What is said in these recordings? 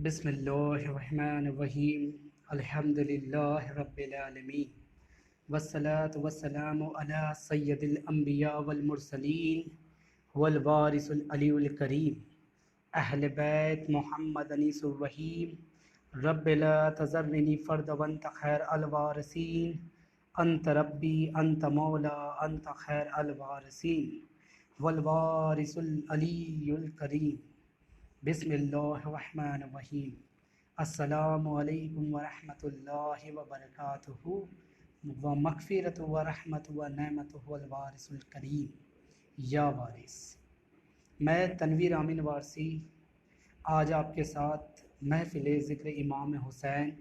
बिस्मिल्लाहिर्रहमानिर्रहीम अल्हम्दुलिल्लाहि रब्बिल आलमीन वस्सलातु वस्सलामु अला सय्यदिल अंबिया वल मुरसलीन वल वारिसुल अलीउल करीम अहले बैत मोहम्मद अनीसुर रहीम रब्बि ला तज़रनी फ़र्द वंत खैर अल वारिसीन अंत रब्बी अंत मौला अंत खैर अल वारिसीन वल वारिसुल अलीउल करीम बिस्मिल्लाहिर्रहमानिर्रहीम अस्सलामु अलैकुम व रहमतुल्लाहि व बरकातुहू व मग़फ़िरतु व रहमतु व नेमतुहु वल वारिसुल करीम या वारिस। मैं तनवीर आमीन वारसी आज आपके साथ महफ़िल ज़िक्र इमाम हुसैन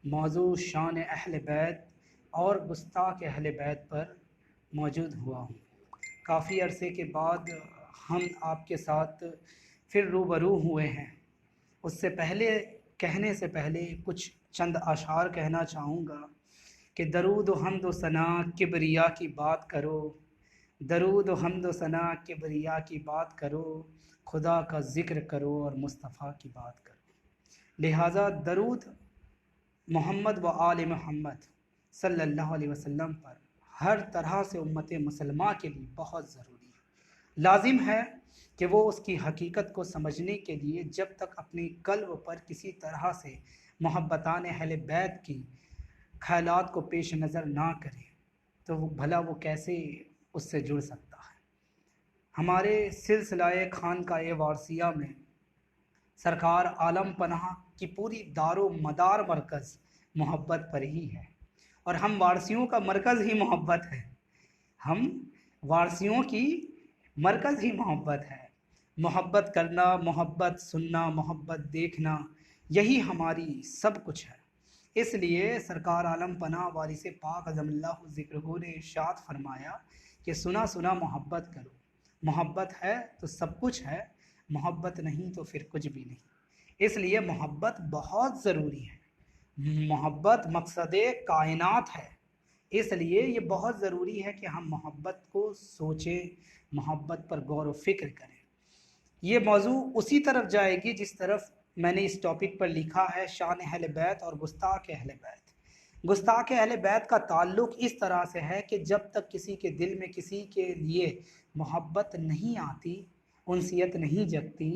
मौजू शान अहल बैत और गुस्ताख़ अहल बैत पर मौजूद हुआ हूँ। काफ़ी अरसे के बाद हम आपके साथ फिर रूबरू हुए हैं। उससे पहले कहने से पहले कुछ चंद अशार कहना चाहूँगा कि दरूद हम्द व सना किबरिया की बात करो, दरूद हम्द व सना किबरिया की बात करो, खुदा का ज़िक्र करो और मुस्तफ़ा की बात करो। लिहाजा दरूद मोहम्मद व आल मोहम्मद सल्लल्लाहु अलैहि वसल्लम पर हर तरह से उम्मत मुसलमा के लिए बहुत ज़रूरी है। लाजिम है कि वो उसकी हकीकत को समझने के लिए जब तक अपने कल्ब पर किसी तरह से मोहब्बतान अहले बैत की ख्यालात को पेश नज़र ना करे तो भला वो कैसे उससे जुड़ सकता है। हमारे सिलसिलाए खानकाए वारसिया में सरकार आलम पनाह की पूरी दारो मदार मरकज़ मोहब्बत पर ही है और हम वारसियों का मरकज़ ही मोहब्बत है। हम वारसियों की मरकज़ ही मोहब्बत है। मोहब्बत करना, मोहब्बत सुनना, मोहब्बत देखना, यही हमारी सब कुछ है। इसलिए सरकार आलम पनाह वारिस पाक अज़मल्लाहु ज़िक्रुहु ने इरशाद फरमाया कि सुना सुना मोहब्बत करो। मोहब्बत है तो सब कुछ है, मोहब्बत नहीं तो फिर कुछ भी नहीं। इसलिए मोहब्बत बहुत ज़रूरी है। मोहब्बत मकसद कायनात है। इसलिए ये बहुत ज़रूरी है कि हम मोहब्बत को सोचें, मोहब्बत पर गौर व फिक्र करें। ये मौजू उसी तरफ जाएगी जिस तरफ मैंने इस टॉपिक पर लिखा है, शान अहले बैत और गुस्ताख़ अहले बैत। गुस्ताख़ अहले बैत का ताल्लुक़ इस तरह से है कि जब तक किसी के दिल में किसी के लिए मोहब्बत नहीं आती, उनसियत नहीं जगती,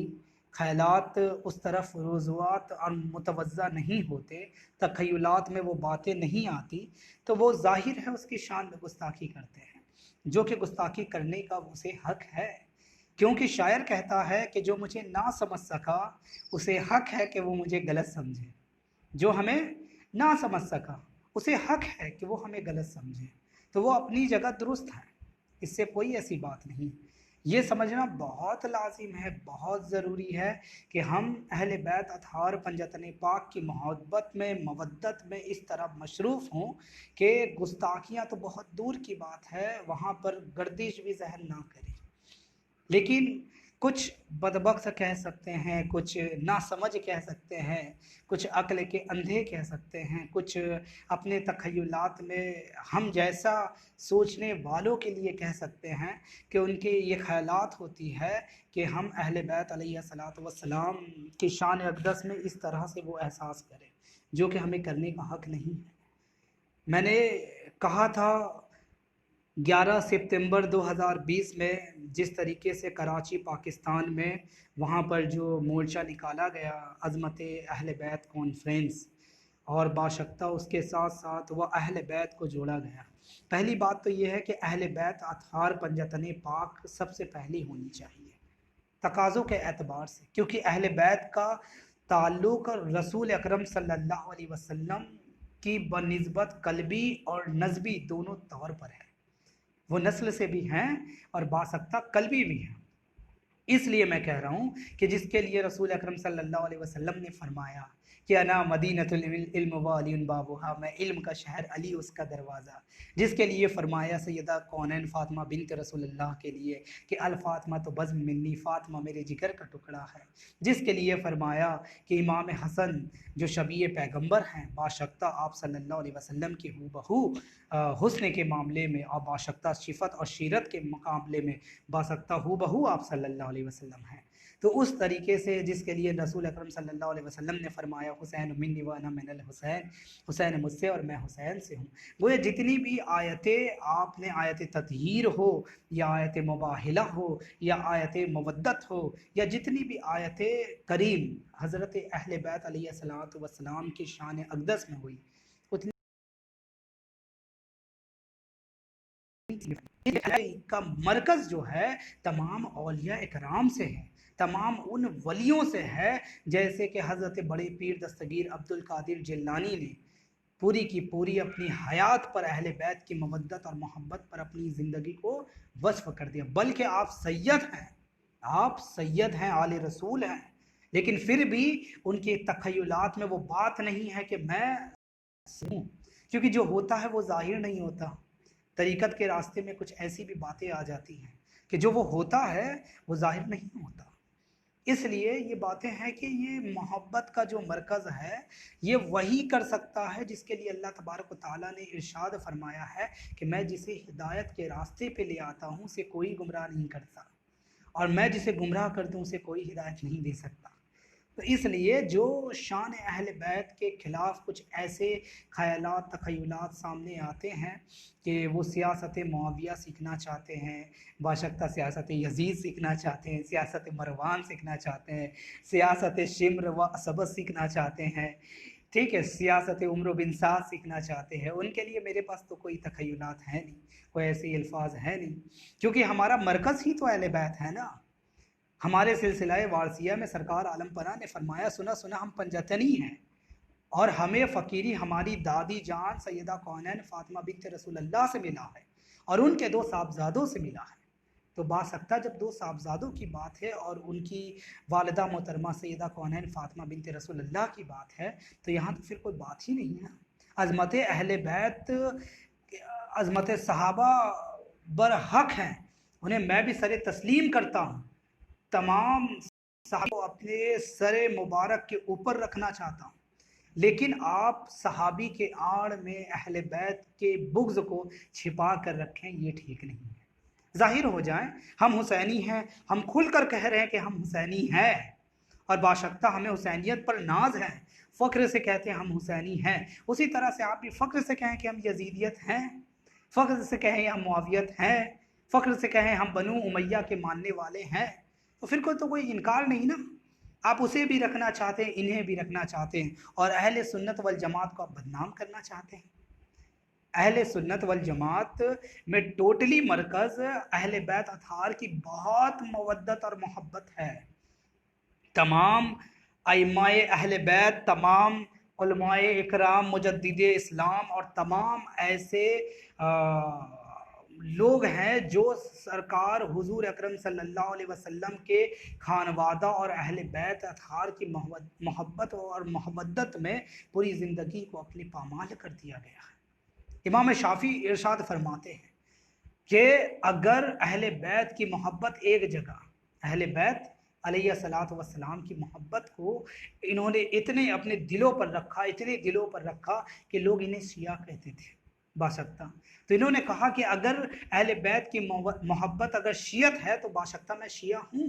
ख़यालात उस तरफ रुजुआत और मुतवज़्ज़ा नहीं होते, तख़य्युलात में वो बातें नहीं आती, तो वो ज़ाहिर है उसकी शान में गुस्ताखी करते हैं, जो कि गुस्ताखी करने का उसे हक़ है। क्योंकि शायर कहता है कि जो मुझे ना समझ सका उसे हक़ है कि वो मुझे गलत समझे। जो हमें ना समझ सका उसे हक़ है कि वो हमें गलत समझे, तो वो अपनी जगह दुरुस्त है, इससे कोई ऐसी बात नहीं। ये समझना बहुत लाजिम है, बहुत ज़रूरी है कि हम अहले बैत अतहार पंजतन पाक की मोहब्बत में, मवद्दत में इस तरह मशरूफ़ हों कि गुस्ताखियाँ तो बहुत दूर की बात है, वहाँ पर गर्दिश भी ज़हन ना करें। लेकिन कुछ बदबख्त कह सकते हैं, कुछ नासमझ कह सकते हैं, कुछ अक्ल के अंधे कह सकते हैं, कुछ अपने तख़य्युलात में हम जैसा सोचने वालों के लिए कह सकते हैं कि उनके ये ख़यालात होती है कि हम अहले बैत अलैहिस्सलातु वस्सलाम की शान अक़दस में इस तरह से वो एहसास करें, जो कि हमें करने का हक़ नहीं है। मैंने कहा था 11 सितंबर 2020 में जिस तरीके से कराची पाकिस्तान में वहाँ पर जो मोर्चा निकाला गया अज़मत अहले बैत कॉन्फ्रेंस, और बाशक्ता उसके साथ साथ वह अहले बैत को जोड़ा गया। पहली बात तो ये है कि अहले बैत अतहार पंजतन पाक सबसे पहली होनी चाहिए तकाज़ों के एतबार से, क्योंकि अहले बैत का ताल्लुक़ रसूल अकरम सल्लल्लाहु अलैहि वसल्लम की बनिस्बत कल्बी और नस्बी दोनों तौर पर है। वो नस्ल से भी हैं और बासक्ता कल्बी भी हैं। इसलिए मैं कह रहा हूँ कि जिसके लिए रसूल अकरम सल्लल्लाहु अलैहि वसल्लम ने फरमाया कि अना मदीनतुल इल्म व अलीयुन बाबुहा, मैं इल्म का शहर, अली उसका दरवाज़ा। जिसके लिए फरमाया सैयदा कौनैन फ़ातिमा बिन्त रसूलुल्लाह के लिए कि अल फ़ातिमा तो बज़्म मिन्नी, फ़ातिमा मेरे जिगर का टुकड़ा है। जिसके लिए फरमाया कि इमाम हसन जो शबीए पैगम्बर हैं, बाशक्ता आप सल्लल्लाहु अलैहि वसल्लम की हूबहू हुस्न के मामले में और बाशक्ता शिफ़त और शीरत के मुकाबले में बाशक्ता हूबहू आप सल्लल्लाहु अलैहि वसल्लम है। तो उस तरीके से जिसके लिए रसूल अकरम सल्लल्लाहु अलैहि वसल्लम ने फरमाया हुसैन मिन्नी व अना मिनल हुसैन, हुसैन मुझसे और मैं हुसैन से हूँ। वो ये जितनी भी आयतें आपने, आयत ततहीर हो या आयत मुबाहिला हो या आयत मवद्दत हो या जितनी भी आयतें करीम हज़रत अहले बैत अलैहिस्सलातु वस्सलाम की शान अक़दस में हुई, उतनी का मरकज़ जो है तमाम औलिया इकराम से है, तमाम उन वलियों से है, जैसे कि हज़रत बड़े पीर दस्तगीर अब्दुल कादिर जिलानी ने पूरी की पूरी अपनी हयात पर अहले बैत की मवद्दत और मोहब्बत पर अपनी ज़िंदगी को वस्फ कर दिया। बल्कि आप सैयद हैं, आप सैयद हैं, आले रसूल हैं, लेकिन फिर भी उनके तख़य्युलात में वो बात नहीं है कि मैं हूँ, क्योंकि जो होता है वो ज़ाहिर नहीं होता। तरीक़त के रास्ते में कुछ ऐसी भी बातें आ जाती हैं कि जो वो होता है वो ज़ाहिर नहीं होता। इसलिए ये बातें हैं कि ये मोहब्बत का जो मरकज़ है ये वही कर सकता है जिसके लिए अल्लाह तबारक व तआला ने इरशाद फरमाया है कि मैं जिसे हिदायत के रास्ते पे ले आता हूँ उसे कोई गुमराह नहीं करता, और मैं जिसे गुमराह कर दूँ उसे कोई हिदायत नहीं दे सकता। तो इसलिए जो शान अहल बैत के ख़िलाफ़ कुछ ऐसे ख़यालात तख़य्युलात सामने आते हैं कि वो सियासत मुआविया सीखना चाहते हैं, बाशक्ता सियासत यज़ीद सीखना चाहते हैं, सियासत मरवान सीखना चाहते हैं, सियासत शिम्र व असबत सीखना चाहते हैं, ठीक है, सियासत उम्र बिन साद सीखना चाहते हैं, उनके लिए मेरे पास तो कोई तख़य्युलात है नहीं, कोई ऐसे अल्फाज है नहीं, क्योंकि हमारा मरकज़ ही तो अहले बैत है ना। हमारे सिलसिलाए वारसिया में सरकार आलम पना ने फरमाया, सुना सुना हम पंजतनी हैं और हमें फ़कीरी हमारी दादी जान सैयदा कौनैन फ़ातिमा बिन्त रसूलुल्लाह से मिला है और उनके दो साहबजादों से मिला है। तो बासक्ता जब दो साहबजादों की बात है और उनकी वालिदा मोहतरमा सैयदा कौनैन फ़ातिमा बिन्त रसूलुल्लाह की बात है, तो यहाँ तो फिर कोई बात ही नहीं है। अज़मत अहले बैत, अज़मत सहाबा बरहक हैं, उन्हें मैं भी सरे तस्लीम करता हूँ, तमाम साहबों अपने सरे मुबारक के ऊपर रखना चाहता हूँ, लेकिन आप सहाबी के आड़ में अहले बैत के बुग़्ज़ को छिपा कर रखें, ये ठीक नहीं है। ज़ाहिर हो जाए हम हुसैनी हैं, हम खुल कर कह रहे हैं कि हम हुसैनी हैं और बाशक्ता हमें हुसैनियत पर नाज है, फ़ख्र से कहते हैं हम हुसैनी हैं। उसी तरह से आप भी फ़ख्र से कहें कि हम यजीदियत हैं, फ़ख्र से कहें हम मुआवियत हैं, फ़ख्र से कहें हम बनु उमैया के मानने वाले हैं, तो फिर कोई इनकार नहीं ना। आप उसे भी रखना चाहते हैं, इन्हें भी रखना चाहते हैं, और अहले सुन्नत वल जमात को आप बदनाम करना चाहते हैं। अहले सुन्नत वल जमात में टोटली मरकज़ अहले बैत अतहार की बहुत मवद्दत और मोहब्बत है। तमाम अइम्माए अहले बैत, तमाम उलमाए इकराम, मुजद्दिदे इस्लाम और तमाम ऐसे लोग हैं जो सरकार हुजूर अकरम सल्लल्लाहु अलैहि वसल्लम के खानवादा और अहले बैत अतहार की मोहब्बत और मोहब्बत में पूरी ज़िंदगी को अपनी पामाल कर दिया गया है। इमाम शाफी इरशाद फरमाते हैं कि अगर अहले बैत की मोहब्बत एक जगह, अहले बैत अलैहिस्सलातु वस्सलाम की मोहब्बत को इन्होंने इतने अपने दिलों पर रखा, इतने दिलों पर रखा कि लोग इन्हें शिया कहते थे बाशक्ता। तो इन्होंने कहा कि अगर अहले बैत की मोहब्बत अगर शियत है तो बाशक्ता मैं शिया हूँ,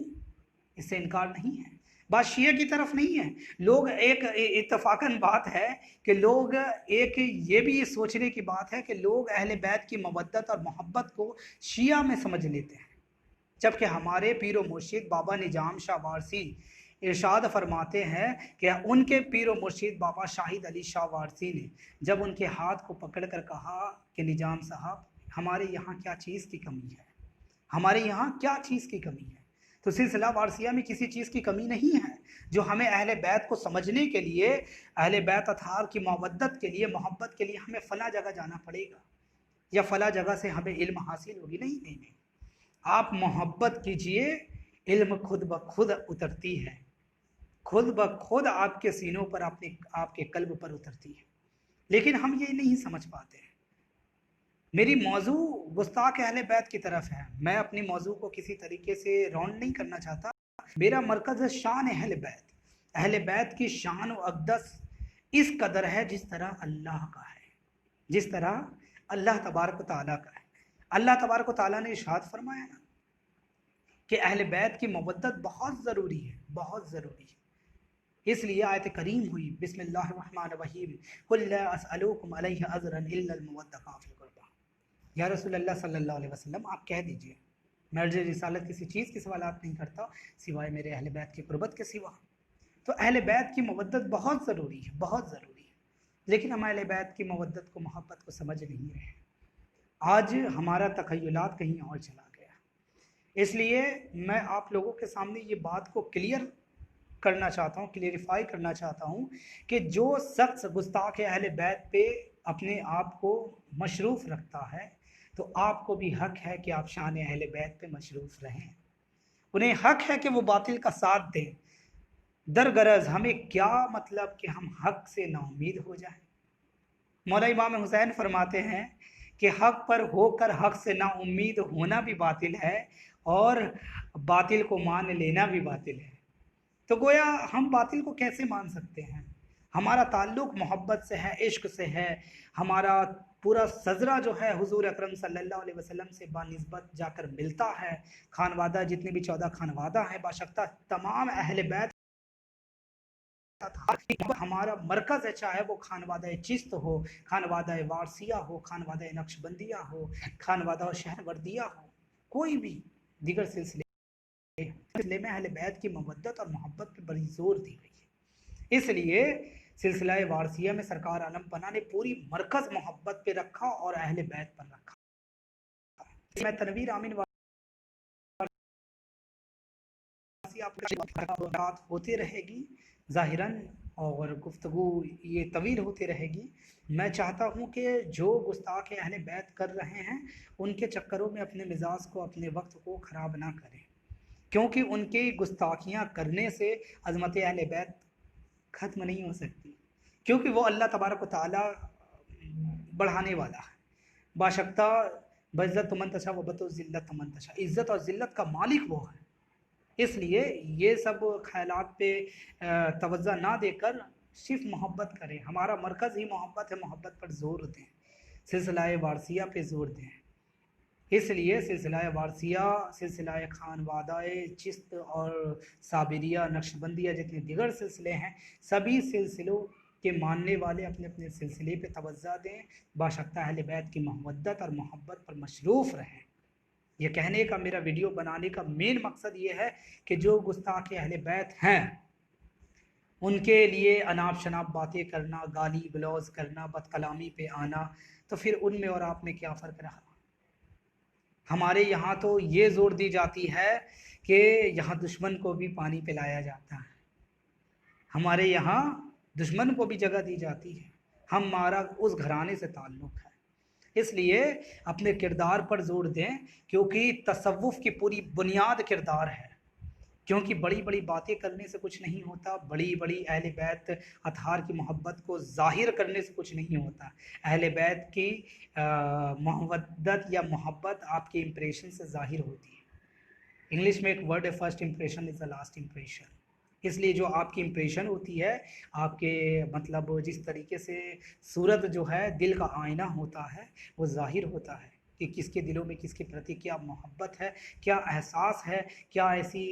इससे इनकार नहीं है। बात शिया की तरफ नहीं है, लोग एक इत्तफाकन बात है कि लोग एक ये भी सोचने की बात है कि लोग अहले बैत की मवद्दत और मोहब्बत को शिया में समझ लेते हैं, जबकि हमारे पीर व मुर्शिद बाबा निजाम शाह वारसी इरशाद फरमाते हैं कि उनके पीर व मुर्शिद बाबा शाहिद अली शाह वारसी ने जब उनके हाथ को पकड़ कर कहा कि निजाम साहब हमारे यहाँ क्या चीज़ की कमी है, हमारे यहाँ क्या चीज़ की कमी है, तो सिलसिला वारसिया में किसी चीज़ की कमी नहीं है। जो हमें अहले बैत को समझने के लिए, अहले बैत अतहार की मवद्दत के लिए, मोहब्बत के लिए हमें फ़ला जगह जाना पड़ेगा या फ़ला जगह से हमें इल्म हासिल होगी, नहीं। आप मोहब्बत कीजिए, इल्म खुद ब खुद उतरती है, खुद ब खुद आपके सीनों पर, आपके कल्ब पर उतरती है, लेकिन हम ये नहीं समझ पाते हैं। मेरी मौजू गुस्ताख अहले बैत की तरफ है, मैं अपनी मौजू को किसी तरीके से राउंड नहीं करना चाहता। मेरा मरकज़ है शान अहले बैत। अहले बैत की शान व अक़दस इस कदर है जिस तरह अल्लाह का है, जिस तरह अल्लाह तबारक व तआला का है। अल्लाह तबारक व तआला ने इरशाद फरमाया ना कि अहले बैत की मवद्दत बहुत ज़रूरी है, बहुत ज़रूरी है। इसलिए आयत करीम हुई, बिस्मिल्लाहिर्रहमानिर्रहीम, कुल ला असअलुकुम अलैहि अजरन इल्ला अल-मवद्दता फिल कुर्बा। या रसूलल्लाह सल्लल्लाहु अलैहि वसल्लम, आप कह दीजिए मैं अर्ज़ रिसालत किसी चीज़ की सवालात नहीं करता सिवाय मेरे अहले बैत की कुर्बत के सिवा। तो अहले बैत की मवद्दत बहुत ज़रूरी है, बहुत ज़रूरी है। लेकिन हम अहले बैत की मवद्दत को, मोहब्बत को समझ नहीं रहे। आज हमारा तख़य्युलात कहीं और चला गया। इसलिए मैं आप लोगों के सामने ये बात को क्लियर करना चाहता हूँ, क्लियरिफाई करना चाहता हूँ कि जो शख्स गुस्ताख अहले बैत पे अपने आप को मशरूफ़ रखता है, तो आपको भी हक है कि आप शान अहले बैत पे मशरूफ़ रहें। उन्हें हक है कि वो बातिल का साथ दें। दरगरज हमें क्या मतलब कि हम हक से नाउमीद हो जाएं। मौला इमाम हुसैन फरमाते हैं कि हक पर होकर हक से नाउमीद होना भी बातिल है और बातिल को मान लेना भी बातिल है। तो गोया हम बातिल को कैसे मान सकते हैं? हमारा ताल्लुक मोहब्बत से है, इश्क से है। हमारा पूरा सजरा जो है हुजूर अकरम सल्लल्लाहु अलैहि वसल्लम से बानिस्बत जाकर मिलता है। खानवादा जितने भी 14 खानवादा हैं, बाशक्ता तमाम अहले बैत हमारा मरकज़ है, चाहे वो खानवादा चिश्त हो, खानवादा वारसिया हो, खानवादा नक्शबंदिया हो, खानवादा शहरवर्दिया हो, कोई भी दीगर सिलसिले में अहले बैत की मवद्दत और मोहब्बत पर बड़ी जोर दी गई है। इसलिए सिलसिला वारसिया में सरकार आलम पना ने पूरी मरकज़ मोहब्बत पे रखा और अहले बैत पर रखा। मैं तनवीर आमीन वारसी आपके बात होती रहेगी ज़ाहिरन, और गुफ्तगू ये तवील होती रहेगी। मैं चाहता हूँ कि जो गुस्ताख अहले बैत कर रहे हैं उनके चक्करों में अपने मिजाज को, अपने वक्त को ख़राब ना करें, क्योंकि उनकी गुस्ताखियाँ करने से अज़मत अहले बैत ख़त्म नहीं हो सकती, क्योंकि वो अल्लाह तबारक व तआला बढ़ाने वाला है। बाशक्ता बइज़्ज़त मन तशा व बतुज़्ज़िल्लत मन तशा, इज़्ज़त और ज़िल्लत का मालिक वो है। इसलिए ये सब ख़यालात पे तवज्जो ना देकर सिर्फ मोहब्बत करें। हमारा मरकज़ ही मोहब्बत है, मोहब्बत पर ज़ोर दें, सिलसिला वारसिया पे ज़ोर दें। इसलिए सिलसिला वारसिया, सिलसिला खानवादा चिश्त और साबिरिया, नक्शबंदिया, जितने दिगर सिलसिले हैं, सभी सिलसिलों के मानने वाले अपने अपने सिलसिले पे तवज्जो दें। बाशक्ता अहले बैत की मवद्दत और मोहब्बत पर मशरूफ़ रहें। ये कहने का, मेरा वीडियो बनाने का मेन मकसद ये है कि जो गुस्ताख अहले बैत हैं उनके लिए अनाप शनाप बातें करना, गाली गलौज करना, बदकलामी पे आना, तो फिर उनमें और आप में क्या फ़र्क रहा? हमारे यहाँ तो ये ज़ोर दी जाती है कि यहाँ दुश्मन को भी पानी पिलाया जाता है। हमारे यहाँ दुश्मन को भी जगह दी जाती है। हमारा उस घराने से ताल्लुक़ है। इसलिए अपने किरदार पर जोर दें, क्योंकि तसव्वुफ़ की पूरी बुनियाद किरदार है। क्योंकि बड़ी बड़ी बातें करने से कुछ नहीं होता, बड़ी बड़ी अहले बैत अतहार की मोहब्बत को ज़ाहिर करने से कुछ नहीं होता। अहले बैत की मवद्दत या मोहब्बत आपके इम्प्रेशन से ज़ाहिर होती है। इंग्लिश में एक वर्ड है, first impression is the last impression. इसलिए जो आपकी इम्प्रेशन होती है, आपके मतलब जिस तरीके से सूरत जो है दिल का आईना होता है, वो ज़ाहिर होता है कि किसके दिलों में किसके प्रति क्या मोहब्बत है, क्या एहसास है, क्या ऐसी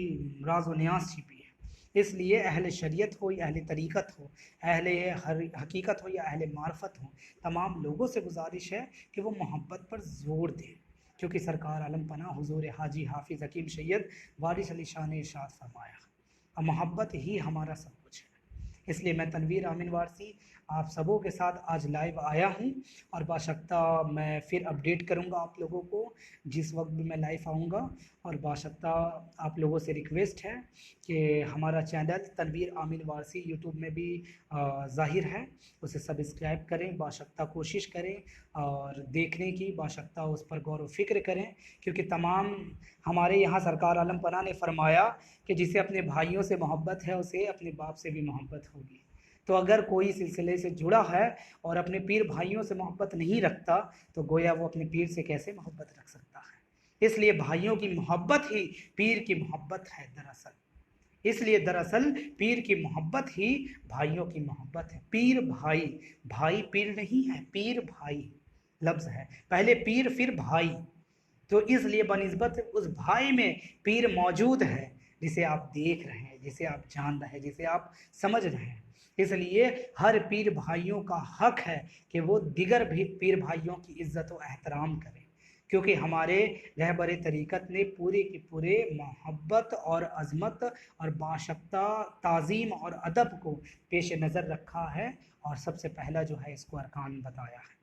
राज व न्यास छिपी है। इसलिए अहले शरीयत हो या अहले तरीक़त हो, अहले हकीकत हो या अहले मार्फत हो, तमाम लोगों से गुजारिश है कि वो मोहब्बत पर ज़ोर दें, क्योंकि सरकार आलम पना हुजूर हाजी हाफिज़ हकीम सैयद वारिस अली शाह ने इरशाद फरमाया, और मोहब्बत ही हमारा सब कुछ है। इसलिए मैं तनवीर आमीन वारसी आप सबों के साथ आज लाइव आया हूँ, और बाशक्ता मैं फिर अपडेट करूँगा आप लोगों को जिस वक्त भी मैं लाइव आऊँगा। और बाशक्ता आप लोगों से रिक्वेस्ट है कि हमारा चैनल तनवीर आमीन वारसी यूट्यूब में भी ज़ाहिर है, उसे सब्सक्राइब करें, बाशक्ता कोशिश करें और देखने की, बाशक्ता उस पर गौर व फिक्र करें, क्योंकि तमाम हमारे यहाँ सरकार आलम पना ने फरमाया कि जिसे अपने भाइयों से मोहब्बत है उसे अपने बाप से भी मोहब्बत होगी। तो अगर कोई सिलसिले से जुड़ा है और अपने पीर भाइयों से मोहब्बत नहीं रखता, तो गोया वो अपने पीर से कैसे मोहब्बत रख सकता है। इसलिए भाइयों की मोहब्बत ही पीर की मोहब्बत है दरअसल। इसलिए दरअसल पीर की मोहब्बत ही भाइयों की मोहब्बत है। पीर भाई, भाई पीर नहीं है, पीर भाई लफ्ज़ है, पहले पीर फिर भाई। तो इसलिए बनिस्बत उस भाई में पीर मौजूद है जिसे आप देख रहे हैं, जिसे आप जान रहे हैं, जिसे आप समझ रहे हैं। इसलिए हर पीर भाइयों का हक है कि वो दिगर भी पीर भाइयों की इज्जत व एहतराम करें, क्योंकि हमारे रहबर तरीक़त ने पूरे के पूरे मोहब्बत और अज़मत और बाशक्ता ताज़ीम और अदब को पेश नज़र रखा है, और सबसे पहला जो है इसको अरकान बताया है।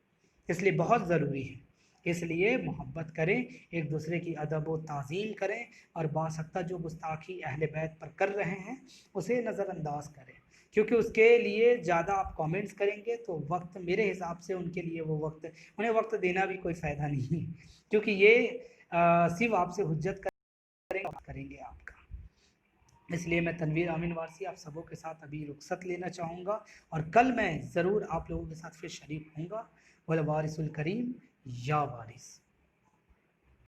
इसलिए बहुत ज़रूरी है, इसलिए मोहब्बत करें, एक दूसरे की अदब व ताज़ीम करें, और बासक्ता जो गुस्ताखी अहले बैत पर कर रहे हैं उसे नज़रअंदाज करें, क्योंकि उसके लिए ज़्यादा आप कमेंट्स करेंगे तो वक्त मेरे हिसाब से उनके लिए वो वक्त, उन्हें वक्त देना भी कोई फ़ायदा नहीं है, क्योंकि ये सिर्फ आपसे हुज्जत करेंगे आपका। इसलिए मैं तनवीर आमीन वारसी आप सबों के साथ अभी रुखसत लेना चाहूँगा, और कल मैं ज़रूर आप लोगों के साथ फिर शरीक होऊंगा। वल वारिसुल करीम या वारिस।